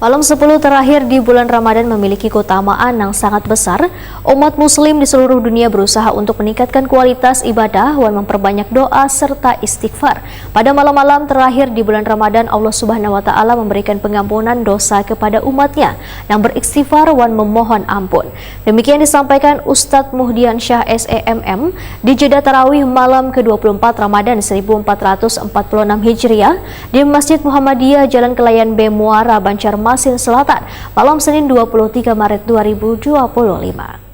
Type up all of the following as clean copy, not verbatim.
Malam 10 terakhir di bulan Ramadan memiliki keutamaan yang sangat besar. Umat muslim di seluruh dunia berusaha untuk meningkatkan kualitas ibadah dan memperbanyak doa serta istighfar. Pada malam-malam terakhir di bulan Ramadan, Allah Subhanahu wa taala memberikan pengampunan dosa kepada umatnya yang beristighfar dan memohon ampun. Demikian disampaikan Ustadz Muhdiansyah SEMM di jeda tarawih malam ke-24 Ramadan 1446 Hijriah di Masjid Muhammadiyah Jalan Kelayan B Muara, Banjarmasin Selatan, malam Senin 23 Maret 2025.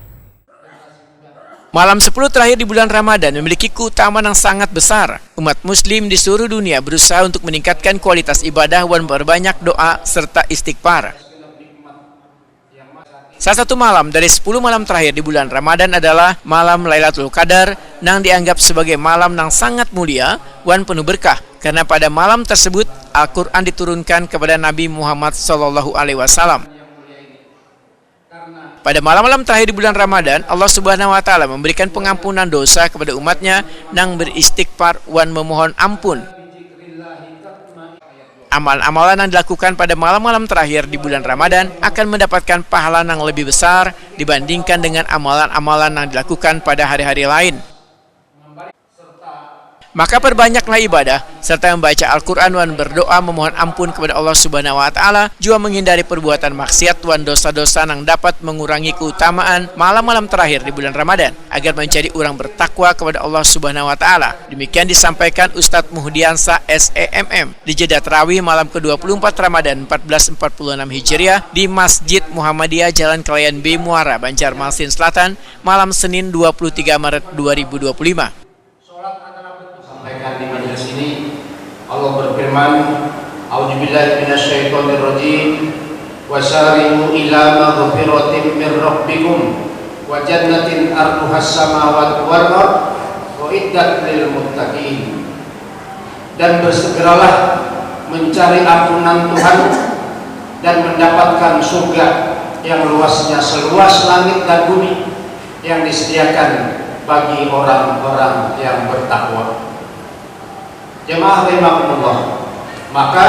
Malam 10 terakhir di bulan Ramadan memiliki keutamaan yang sangat besar. Umat muslim di seluruh dunia berusaha untuk meningkatkan kualitas ibadah dan berbanyak doa serta istighfar. Salah satu malam dari 10 malam terakhir di bulan Ramadan adalah malam Lailatul Qadar yang dianggap sebagai malam yang sangat mulia dan penuh berkah. Karena pada malam tersebut Al-Quran diturunkan kepada Nabi Muhammad SAW. Pada malam-malam terakhir di bulan Ramadan, Allah Subhanahu wa taala memberikan pengampunan dosa kepada umatnya yang beristighfar dan memohon ampun. Amalan-amalan yang dilakukan pada malam-malam terakhir di bulan Ramadan akan mendapatkan pahala yang lebih besar dibandingkan dengan amalan-amalan yang dilakukan pada hari-hari lain. Maka perbanyaklah ibadah serta membaca Al-Quran dan berdoa memohon ampun kepada Allah Subhanahu wa taala, juga menghindari perbuatan maksiat dan dosa-dosa yang dapat mengurangi keutamaan malam-malam terakhir di bulan Ramadan agar menjadi orang bertakwa kepada Allah Subhanahu wa taala. Demikian disampaikan Ustadz Muhdiansyah SEMM di jeda tarawih malam ke-24 Ramadan 1446 Hijriah di Masjid Muhammadiyah Jalan Kelayan B Muara, Banjarmasin Selatan, malam Senin 23 Maret 2025. Sampaikan di majelis ini, Allah berfirman, A'udzubillahi minasyaitonirrajim, wasari'u ila maghfiratin min rabbikum wa jannatin arduhas samawati wal ard uiddat lil muttaqin. Dan bersegeralah mencari ampunan Tuhan dan mendapatkan surga yang luasnya seluas langit dan bumi yang disediakan bagi orang-orang yang bertakwa. Jemaah rahimakumullah, maka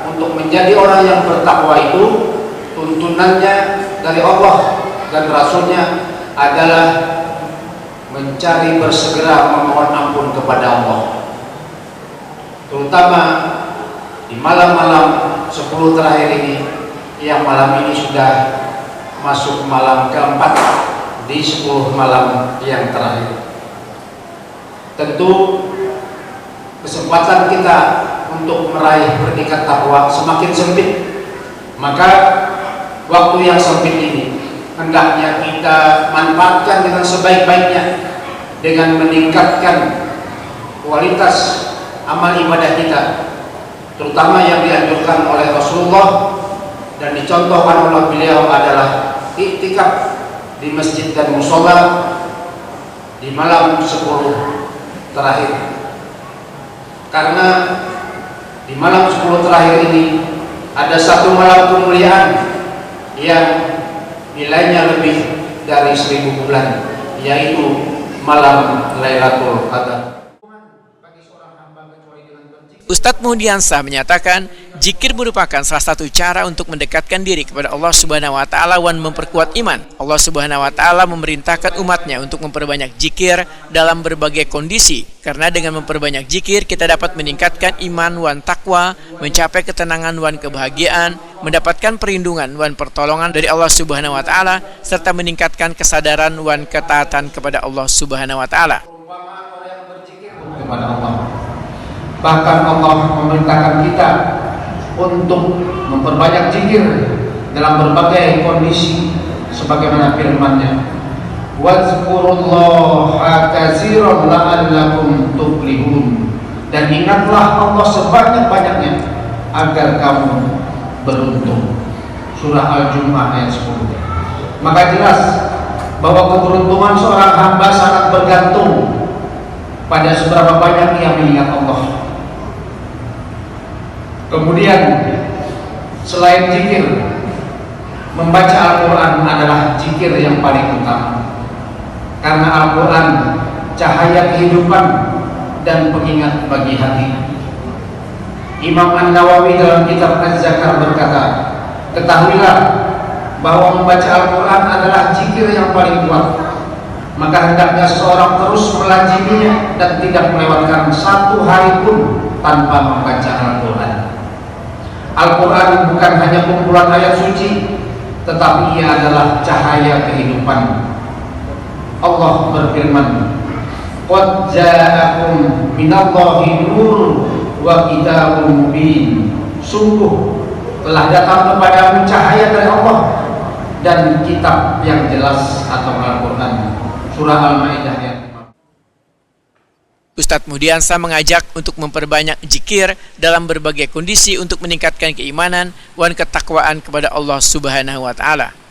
untuk menjadi orang yang bertakwa itu tuntunannya dari Allah dan Rasulnya adalah mencari bersegera memohon ampun kepada Allah, terutama di malam-malam 10 terakhir ini, yang malam ini sudah masuk malam keempat di 10 malam yang terakhir. Tentu kesempatan kita untuk meraih predikat takwa semakin sempit, maka waktu yang sempit ini hendaknya kita manfaatkan dengan sebaik-baiknya dengan meningkatkan kualitas amal ibadah kita, terutama yang dianjurkan oleh Rasulullah dan dicontohkan oleh beliau adalah iktikaf di masjid dan mushola di malam 10 terakhir. Karena di malam 10 terakhir ini ada satu malam kemuliaan yang nilainya lebih dari 1000 bulan, yaitu malam Lailatul Qadar. Ustadz Muhdiansyah menyatakan, zikir merupakan salah satu cara untuk mendekatkan diri kepada Allah Subhanahu wa taala dan memperkuat iman. Allah Subhanahu wa taala memerintahkan umatnya untuk memperbanyak zikir dalam berbagai kondisi, karena dengan memperbanyak zikir kita dapat meningkatkan iman dan takwa, mencapai ketenangan dan kebahagiaan, mendapatkan perlindungan dan pertolongan dari Allah Subhanahu wa taala, serta meningkatkan kesadaran dan ketaatan kepada Allah Subhanahu wa taala. Kepada Allah. Bahkan Allah memerintahkan kita untuk memperbanyak zikir dalam berbagai kondisi sebagaimana firman-Nya, wazkurullaha katsiran la'allakum tuflihun, dan ingatlah Allah sebanyak-banyaknya agar kamu beruntung. Surah Al-Jumu'ah ayat 10. Maka jelas bahwa keberuntungan seorang hamba sangat bergantung pada seberapa banyak ia mengingat Allah. Kemudian selain zikir, membaca Al-Quran adalah zikir yang paling utama, karena Al-Quran cahaya kehidupan dan pengingat bagi hati. Imam An-Nawawi dalam kitab Az-Zakar berkata, ketahuilah bahwa membaca Al-Quran adalah zikir yang paling kuat. Maka hendaknya seseorang terus melaziminya dan tidak melewatkan satu hari pun tanpa membaca Al-Quran. Al-Quran bukan hanya kumpulan ayat suci, tetapi ia adalah cahaya kehidupan. Allah berfirman, "Qad ja'akum minallahi nur wa kitabun mubin." Sungguh telah datang kepadamu cahaya dari Allah dan kitab yang jelas atau Al-Quran. Surah Al-Maidah ayat 5. Ustadz Muhdiansah mengajak untuk memperbanyak zikir dalam berbagai kondisi untuk meningkatkan keimanan dan ketakwaan kepada Allah Subhanahu wa taala.